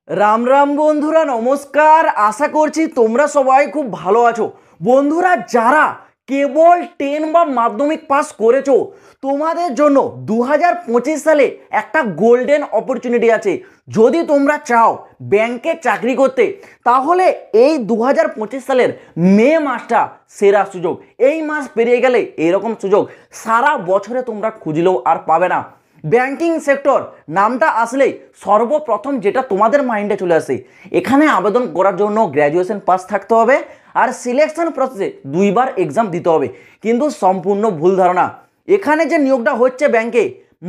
রাম রাম বন্ধুরা, নমস্কার। আশা করছি তোমরা সবাই খুব ভালো আছো। বন্ধুরা, যারা কেবল 10 বা মাধ্যমিক পাস করেছো, তোমাদের জন্য 2025 সালে একটা গোল্ডেন অপরচুনিটি আছে। যদি তোমরা চাও ব্যাংকে চাকরি করতে, তাহলে এই 2025 সালের মে মাসটা সেরা সুযোগ। এই মাস পেরিয়ে গেলে এরকম সুযোগ সারা বছরে তোমরা খুঁজলেও আর পাবে না। ব্যাংকিং সেক্টর নামটা আসলেই সর্বপ্রথম যেটা তোমাদের মাইন্ডে চলে আসে, এখানে আবেদন করার জন্য গ্র্যাজুয়েশন পাস থাকতে হবে আর সিলেকশন প্রসেসে 2বার এক্সাম দিতে হবে। কিন্তু সম্পূর্ণ ভুল ধারণা। এখানে যে নিয়োগটা হচ্ছে ব্যাংকে,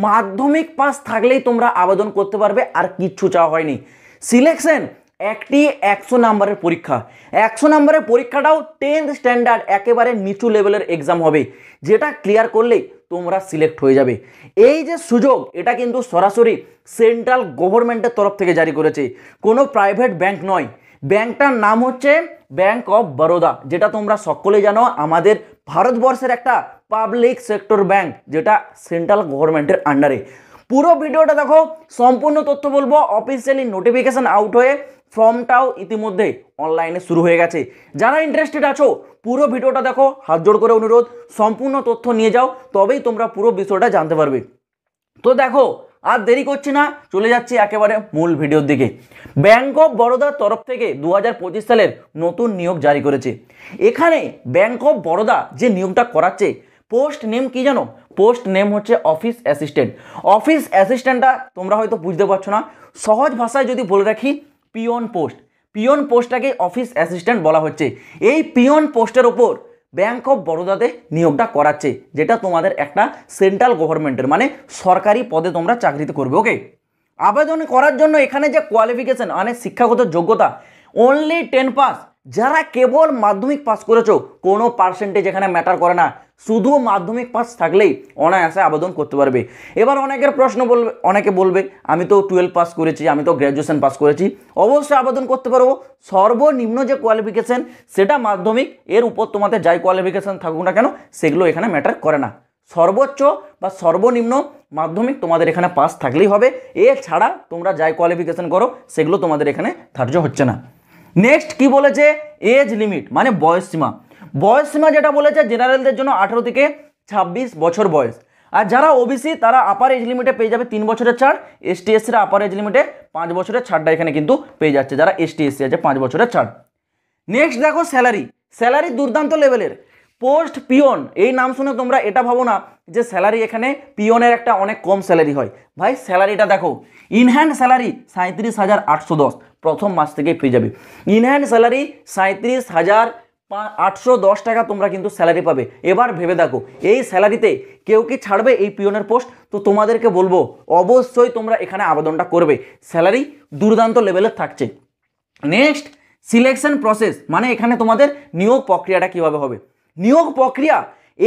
মাধ্যমিক পাস থাকলেই তোমরা আবেদন করতে পারবে, আর কিচ্ছু চাওয়া হয়নি। সিলেকশন একটি 100 নম্বরের পরীক্ষা। 100 নম্বরের পরীক্ষাটাও 10th স্ট্যান্ডার্ড একেবারে নিচু লেভেলের এক্সাম হবে, যেটা ক্লিয়ার করলেই তোমরা সিলেক্ট হয়ে যাবে। এই যে সুযোগ, এটা কিন্তু সরাসরি সেন্ট্রাল গভর্নমেন্টের তরফ থেকে জারি করেছে, কোনো প্রাইভেট ব্যাংক নয়। ব্যাংকটার নাম হচ্ছে ব্যাংক অফ বরোদা, যেটা তোমরা সকলে জানো আমাদের ভারতবর্ষের একটা পাবলিক সেক্টর ব্যাংক, যেটা সেন্ট্রাল গভর্নমেন্টের আন্ডারে। পুরো ভিডিওটা দেখো, সম্পূর্ণ তথ্য বলবো। অফিসিয়ালি নোটিফিকেশন আউট হয়ে ফর্মটাও ইতিমধ্যে অনলাইনে শুরু হয়ে গেছে। যারা ইন্টারেস্টেড আছো পুরো ভিডিওটা দেখো, হাত জোড় করে অনুরোধ, সম্পূর্ণ তথ্য নিয়ে যাও, তবেই তোমরা পুরো বিষয়টা জানতে পারবে। তো দেখো, আর দেরি করছি না, চলে যাচ্ছি একেবারে মূল ভিডিওর দিকে। ব্যাংক অফ বরোদার তরফ থেকে 2025 সালের নতুন নিয়োগ জারি করেছে। এখানে ব্যাংক অফ বরোদা যে নিয়োগটা করাচ্ছে, পোস্ট নেম কি জানো? পোস্ট নেম হচ্ছে অফিস অ্যাসিস্ট্যান্ট। অফিস অ্যাসিস্ট্যান্টটা তোমরা হয়তো বুঝতে পারছো না, সহজ ভাষায় যদি বলে রাখি, পিয়ন পোস্ট। পিয়ন পোস্টটাকে অফিস অ্যাসিস্ট্যান্ট বলা হচ্ছে। এই পিয়ন পোস্টের ওপর ব্যাংক অফ বরোদাতে নিয়োগটা করাচ্ছে, যেটা তোমাদের একটা সেন্ট্রাল গভর্নমেন্টের মানে সরকারি পদে তোমরা চাকরিতে করবে। ওকে, আবেদন করার জন্য এখানে যে কোয়ালিফিকেশন মানে শিক্ষাগত যোগ্যতা, অনলি 10 পাস। যারা কেবল মাধ্যমিক পাস করেছো, কোনো পার্সেন্টেজ এখানে ম্যাটার করে না, শুধু মাধ্যমিক পাস থাকলেই অনায়াসে আবেদন করতে পারবে। এবার অনেকের প্রশ্ন বলবে, অনেকে বলবে আমি তো 12 পাস করেছি, আমি তো গ্র্যাজুয়েশন পাস করেছি, অবশ্যই আবেদন করতে পারবো। সর্বনিম্ন যে কোয়ালিফিকেশন সেটা মাধ্যমিক, এর উপর তোমাদের যাই কোয়ালিফিকেশন থাকুক না কেন সেগুলো এখানে ম্যাটার করে না। সর্বোচ্চ বা সর্বনিম্ন মাধ্যমিক তোমাদের এখানে পাস থাকলেই হবে। এছাড়া তোমরা যাই কোয়ালিফিকেশন করো সেগুলো তোমাদের এখানে ধার্য হচ্ছে না। নেক্সট কি বলেছে? এজ লিমিট মানে বয়স সীমা। বয়স সীমা যেটা বলেছে, জেনারেলদের জন্য 18 থেকে 26 বছর বয়স। আর যারা ওবিসি তারা আপার এজ লিমিটে পেয়ে যাবে 3 বছরের ছাড়। এসটি এসসিরা আপার এজ লিমিটে 5 বছরের ছাড়টা এখানে কিন্তু পেয়ে যাচ্ছে, যারা এসটি এসসি আছে 5 বছরের ছাড়। নেক্সট দেখো স্যালারি। স্যালারি দুর্দান্ত লেভেলের। পোস্ট পিয়ন, এই নাম শুনে তোমরা এটা ভাবো না যে স্যালারি এখানে পিয়নের একটা অনেক কম স্যালারি হয়। ভাই স্যালারিটা দেখো, ইনহ্যান্ড স্যালারি 37,810 প্রথম মাস থেকেই পেয়ে যাবে। ইনহ্যান্ড স্যালারি 37,810 টাকা তোমরা কিন্তু স্যালারি পাবে। এবার ভেবে দেখো, এই স্যালারিতে কেউ কি ছাড়বে এই পিয়নের পোস্ট? তো তোমাদেরকে বলবো অবশ্যই তোমরা এখানে আবেদনটা করবে, স্যালারি দুর্দান্ত লেভেলের থাকছে। নেক্সট সিলেকশন প্রসেস মানে এখানে তোমাদের নিয়োগ প্রক্রিয়াটা কিভাবে হবে। নিয়োগ প্রক্রিয়া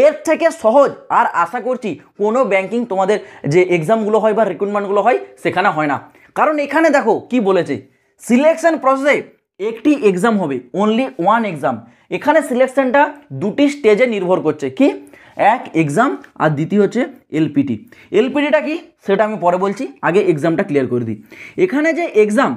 এর থেকে সহজ আর আশা করছি কোনো ব্যাংকিং তোমাদের যে এক্সামগুলো হয় বা রিক্রুটমেন্টগুলো হয় সেখানে হয় না। কারণ এখানে দেখো কি বলেছে, সিলেকশন প্রসেসে একটি এক্সাম হবে, অনলি ওয়ান এক্সাম। এখানে সিলেকশনটা দুটি স্টেজে নির্ভর করছে। কি? এক এক্সাম আর দ্বিতীয় হচ্ছে এলপিটি। এলপিটিটা কি সেটা আমি পরে বলছি, আগে এক্সামটা ক্লিয়ার করে দিই। এখানে যে এক্সাম,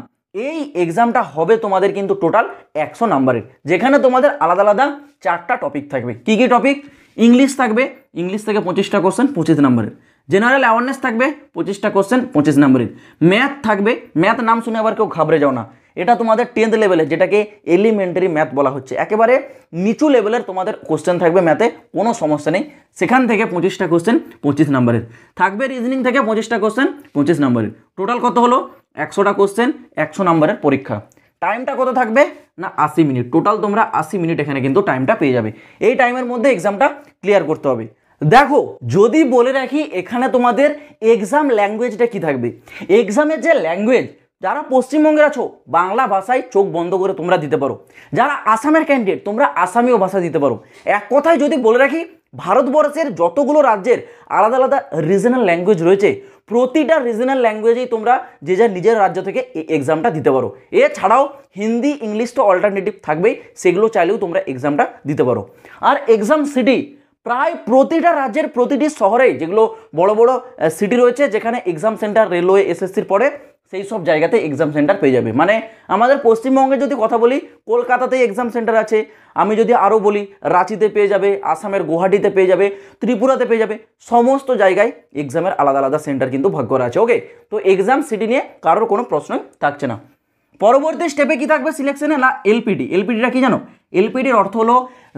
এই এক্সামটা হবে তোমাদের কিন্তু টোটাল 100 নাম্বারের, যেখানে তোমাদের আলাদা আলাদা 4টা টপিক থাকবে। কি কি টপিক? ইংলিশ থাকবে, ইংলিশ থেকে 25টা কোশ্চেন 25 নাম্বারের। জেনারেল অ্যাওয়ারনেস থাকবে 25টা কোশ্চেন 25 নাম্বারের। ম্যাথ থাকবে, ম্যাথ নাম শুনে আবার কেউ ঘাবড়ে যাও না, এটা তোমাদের 10th লেভেলে, যেটাকে এলিমেন্টারি ম্যাথ বলা হচ্ছে, একেবারে নিচু লেভেলের তোমাদের কোশ্চেন থাকবে ম্যাথে, কোনো সমস্যা নেই। সেখান থেকে 25টা কোশ্চেন 25 নাম্বারের থাকবে। রিজনিং থেকে 25টা কোশ্চেন 25 নাম্বারের। টোটাল কত হলো? 100টা কোশ্চেন 100 নাম্বারের পরীক্ষা। টাইমটা কত থাকবে না 80 মিনিট। টোটাল তোমরা 80 মিনিট এখানে কিন্তু টাইমটা পেয়ে যাবে। এই টাইমের মধ্যে এক্সামটা ক্লিয়ার করতে হবে। দেখো যদি বলে রাখি, এখানে তোমাদের এক্সাম ল্যাঙ্গুয়েজটা কি থাকবে। এক্সামের যে ল্যাঙ্গুয়েজ, যারা পশ্চিমবঙ্গের আছো বাংলা ভাষায় চোখ বন্ধ করে তোমরা দিতে পারো, যারা আসামের ক্যান্ডিডেট তোমরা আসামিও ভাষা দিতে পারো। এক কথায় যদি বলে রাখি, ভারতবর্ষের যতগুলো রাজ্যের আলাদা আলাদা রিজনাল ল্যাঙ্গুয়েজ রয়েছে, প্রতিটা রিজনাল ল্যাঙ্গুয়েজেই তোমরা যে যার নিজের রাজ্য থেকে এই এক্সামটা দিতে পারো। এছাড়াও হিন্দি ইংলিশ তো অল্টারনেটিভ থাকবেই, সেগুলো চাইলেও তোমরা এক্সামটা দিতে পারো। আর এক্সাম সিটি প্রায় প্রতিটা রাজ্যের প্রতিটি শহরে, যেগুলো বড় বড় সিটি রয়েছে যেখানে এক্সাম সেন্টার রেলওয়ে এসএসসির পরে, সেই সব জায়গাতে এক্সাম সেন্টার পেয়ে যাবে। মানে আমাদের পশ্চিমবঙ্গে যদি কথা বলি, কলকাতাতে এক্সাম সেন্টার আছে। আমি যদি আরও বলি, রাঁচিতে পেয়ে যাবে, আসামের গুয়াহাটিতে পেয়ে যাবে, ত্রিপুরাতে পেয়ে যাবে। সমস্ত জায়গায় এক্সামের আলাদা আলাদা সেন্টার কিন্তু ভাগ করা আছে। ওকে, তো এক্সাম সিটি নিয়ে কারোর কোনো প্রশ্নই থাকছে না। পরবর্তী স্টেপে কি থাকবে সিলেকশনে, না এলপিটি। এলপিটিটা কি জানো? এলপিটির অর্থ হলো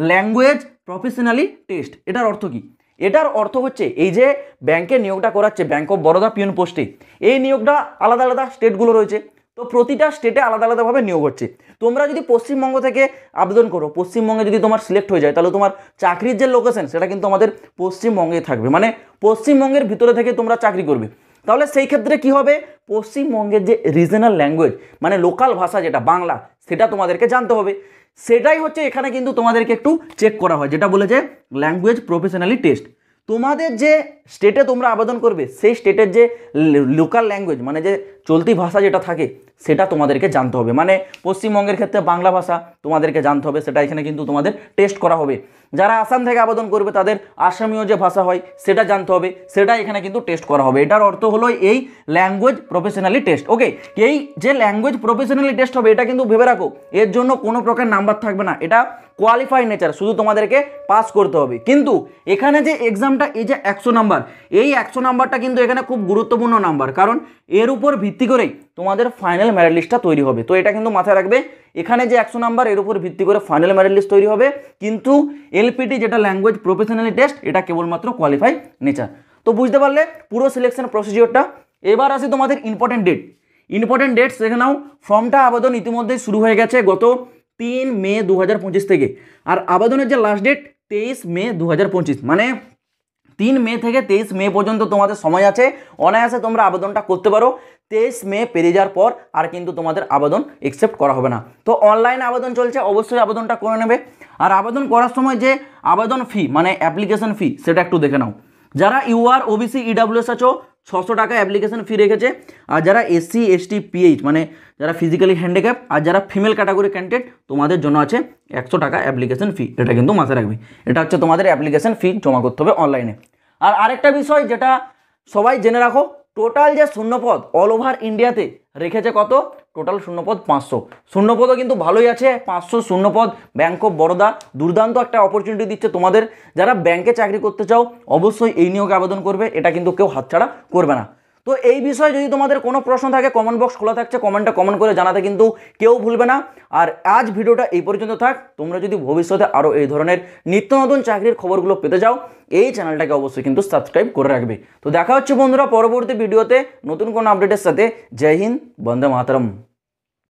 ল্যাঙ্গুয়েজ প্রফেশনালি টেস্ট। এটার অর্থ কি? এটার অর্থ হচ্ছে এই যে ব্যাংকে নিয়োগটা করাচ্ছে, ব্যাংক অফ বরোদা পিওন পোস্টে, এই নিয়োগটা আলাদা আলাদা স্টেটগুলো রয়েছে, তো প্রতিটা স্টেটে আলাদা আলাদাভাবে নিয়োগ হচ্ছে। তোমরা যদি পশ্চিমবঙ্গ থেকে আবেদন করো, পশ্চিমবঙ্গে যদি তোমার সিলেক্ট হয়ে যায়, তাহলে তোমার চাকরির যে লোকেশন সেটা কিন্তু আমাদের পশ্চিমবঙ্গে থাকবে, মানে পশ্চিমবঙ্গের ভিতরে থেকে তোমরা চাকরি করবে। তাহলে সেই ক্ষেত্রে কি হবে, পশ্চিমবঙ্গের যে রিজনাল ল্যাঙ্গুয়েজ মানে লোকাল ভাষা যেটা বাংলা, সেটা তোমাদেরকে জানতে হবে। সেটাই হচ্ছে এখানে কিন্তু তোমাদেরকে একটু চেক করা হয়, যেটা বলে যে ল্যাঙ্গুয়েজ প্রফেশনালি টেস্ট। তোমাদের যে স্টেটে তোমরা আবেদন করবে সেই স্টেটের যে লোকাল ল্যাঙ্গুয়েজ মানে যে চলতি ভাষা যেটা থাকে সেটা তোমাদেরকে জানতে হবে। মানে পশ্চিমবঙ্গের ক্ষেত্রে বাংলা ভাষা তোমাদেরকে জানতে হবে, সেটা এখানে কিন্তু তোমাদের টেস্ট করা হবে। যারা আসাম থেকে আবেদন করবে তাদের আসামীয় যে ভাষা হয় সেটা জানতে হবে, সেটা এখানে কিন্তু টেস্ট করা হবে। এটার অর্থ হলো এই ল্যাঙ্গুয়েজ প্রফেশনালি টেস্ট। ওকে, এই যে ল্যাঙ্গুয়েজ প্রফেশনালি টেস্ট হবে এটা কিন্তু ভেবে রাখো, এর জন্য কোনো প্রকার নাম্বার থাকবে না, এটা কোয়ালিফাই নেচার, শুধু তোমাদেরকে পাস করতে হবে। কিন্তু এখানে যে এক্সামটা, এই যে 100 নাম্বার, এই 100 নাম্বারটা কিন্তু এখানে খুব গুরুত্বপূর্ণ নাম্বার, কারণ এর উপর ভিত্তি করেই তোমাদের ফাইনাল মেরিট লিস্টটা তৈরি হবে। তো এটা কিন্তু মাথায় রাখবে, এখানে যে 100 নাম্বার এর উপর ভিত্তি করে ফাইনাল মেরিট লিস্ট তৈরি হবে, কিন্তু এলপিটি যেটা ল্যাঙ্গুয়েজ প্রফেশনালি টেস্ট এটা কেবলমাত্র কোয়ালিফাই নেচার। তো বুঝতে পারলে পুরো সিলেকশন প্রসিডিওরটা। এবার আসি তোমাদের ইম্পর্টেন্ট ডেট। ইম্পর্টেন্ট ডেট দেখে নাও। ফর্মটা আবেদন ইতিমধ্যেই শুরু হয়ে গেছে গত 3 মে 2025 থেকে, আর আবেদনের যে লাস্ট ডেট 23 মে 2025, মানে 3 মে থেকে 23 মে পর্যন্ত তোমাদের সময় আছে, অনায়াসে তোমরা আবেদনটা করতে পারো। 23 মে পেরিয়ে যাওয়ার পর আর কিন্তু তোমাদের আবেদন অ্যাকসেপ্ট করা হবে না। তো অনলাইনে আবেদন চলছে, অবশ্যই আবেদনটা করে নেবে। আর আবেদন করার সময় যে আবেদন ফি মানে অ্যাপ্লিকেশন ফি সেটা একটু দেখে নাও। যারা ইউআর ওবিসি ইডাব্লিউএস আছো 600 টাকা অ্যাপ্লিকেশন ফি রেখেছে, আর যারা এসসি এসটি পিএইচ মানে যারা ফিজিক্যালি হ্যান্ডিক্যাপ আর যারা ফিমেল ক্যাটাগরি ক্যান্ডিডেট তোমাদের জন্য আছে 100 টাকা অ্যাপ্লিকেশন ফি। এটা কিন্তু মাথায় রাখবে, এটা হচ্ছে তোমাদের অ্যাপ্লিকেশন ফি জমা করতে হবে অনলাইনে। আর আরেকটা বিষয় যেটা সবাই জেনে রাখো, টোটাল যে শূন্যপদ অল ওভার ইন্ডিয়াতে রেখেছে কত, টোটাল শূন্যপদ 500। শূন্যপদও কিন্তু ভালোই আছে, 500 শূন্যপদ। ব্যাংক অফ বরোদা দুর্দান্ত একটা অপরচুনিটি দিচ্ছে তোমাদের, যারা ব্যাংকে চাকরি করতে চাও অবশ্যই এই নিয়োগে আবেদন করবে, এটা কিন্তু কেউ হাতছাড়া করবে না। তো এই বিষয়ে যদি তোমাদের কোনো প্রশ্ন থাকে কমেন্ট বক্স খোলা থাকছে, কমেন্টে কমেন্ট করে জানাতে কিন্তু কেউ ভুলবে না। আর আজ ভিডিওটা এই পর্যন্ত থাক। তোমরা যদি ভবিষ্যতে আরও এই ধরনের নিত্য নতুন চাকরির খবরগুলো পেতে চাও এই চ্যানেলটাকে অবশ্যই কিন্তু সাবস্ক্রাইব করে রাখবে। তো দেখা হচ্ছে বন্ধুরা পরবর্তী ভিডিওতে নতুন কোনো আপডেটের সাথে। জয় হিন্দ, বন্দে মাতরম।